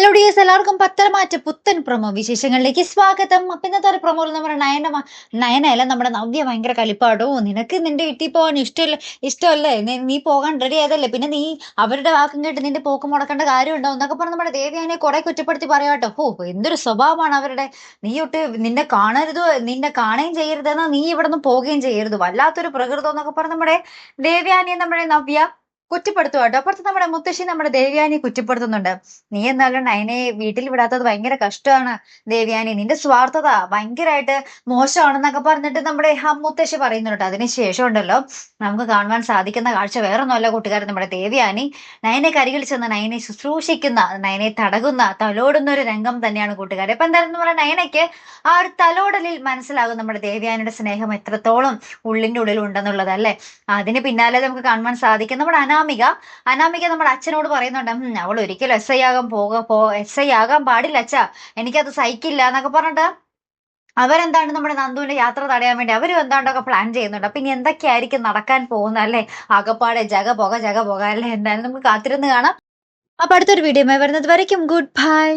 Hello dears, എല്ലാവർക്കും പത്തരമാറ്റ പുത്തൻ promo വിശേഷങ്ങളിലേക്ക് സ്വാഗതം. അപ്പൊ ഇന്നത്തെ ഒരു പ്രൊമോയിൽ നമ്മുടെ നയനയല്ല, നമ്മുടെ നവ്യ ഭയങ്കര കളിപ്പാടോ. നിനക്ക് നിന്റെ വീട്ടിൽ പോകാൻ ഇഷ്ടമല്ലേ, നീ പോകാൻ റെഡി ആയതല്ലേ, പിന്നെ നീ അവരുടെ വാക്കും കേട്ട് നിന്റെ പോക്ക് മുടക്കേണ്ട കാര്യമുണ്ടോ എന്നൊക്കെ പറഞ്ഞ് നമ്മുടെ ദേവ്യാനെ കുറെ കുറ്റപ്പെടുത്തി പറയാട്ടോ. എന്തൊരു സ്വഭാവമാണ് അവരുടെ. നീ ഒട്ട് നിന്നെ കാണരുത്, നിന്നെ കാണുകയും ചെയ്യരുതെന്നാ, നീ ഇവിടെ നിന്ന് പോവുകയും ചെയ്യരുത്, വല്ലാത്തൊരു പ്രകൃതം എന്നൊക്കെ പറഞ്ഞ് നമ്മുടെ ദേവ്യാനിയെ നമ്മുടെ നവ്യ കുറ്റപ്പെടുത്തുക കേട്ടോ. അപ്പുറത്ത് നമ്മുടെ മുത്തശ്ശി നമ്മുടെ ദേവ്യാനി കുറ്റപ്പെടുത്തുന്നുണ്ട്. നീ എന്നാലും നയനെ വീട്ടിൽ വിടാത്തത് ഭയങ്കര കഷ്ടമാണ് ദേവ്യാനി, നിന്റെ സ്വാർത്ഥത ഭയങ്കരമായിട്ട് മോശമാണെന്നൊക്കെ പറഞ്ഞിട്ട് നമ്മുടെ മുത്തശ്ശി പറയുന്നുണ്ട്. അതിനുശേഷം ഉണ്ടല്ലോ നമുക്ക് കാണുവാൻ സാധിക്കുന്ന കാഴ്ച വേറൊന്നുമല്ല കൂട്ടുകാരൻ, നമ്മുടെ ദേവ്യാനി നയനെ കരികിൽ ചെന്ന് നയനെ ശുശ്രൂഷിക്കുന്ന, നയനെ തടകുന്ന, തലോടുന്ന ഒരു രംഗം തന്നെയാണ് കൂട്ടുകാരെ. അപ്പൊ എന്തായാലും നമ്മുടെ നയനയ്ക്ക് ആ ഒരു തലോടലിൽ മനസ്സിലാകും നമ്മുടെ ദേവ്യാനിയുടെ സ്നേഹം എത്രത്തോളം ഉള്ളിന്റെ ഉള്ളിൽ ഉണ്ടെന്നുള്ളത് അല്ലെ. അതിന് പിന്നാലെ നമുക്ക് കാണുവാൻ സാധിക്കും നമ്മുടെ അനാമിക നമ്മുടെ അച്ഛനോട് പറയുന്നുണ്ട്, അവൾ ഒരിക്കലും എസ് ഐ ആകാൻ പാടില്ല അച്ഛാ, എനിക്കത് സഹിക്കില്ല എന്നൊക്കെ പറഞ്ഞിട്ട് അവരെന്താണ് നമ്മുടെ നന്ദുവിന്റെ യാത്ര തടയാൻ വേണ്ടി അവരും എന്താണ്ടൊക്കെ പ്ലാൻ ചെയ്യുന്നുണ്ട്. അപ്പൊ ഇനി എന്തൊക്കെയായിരിക്കും നടക്കാൻ പോകുന്നത് അല്ലെ. ആകപ്പാടെ ജഗ പോക അല്ലെ. എന്തായാലും നമുക്ക് കാത്തിരുന്ന് കാണാം. അപ്പൊ അടുത്തൊരു വീഡിയോ വരുന്നത് വരയ്ക്കും ഗുഡ് ബൈ.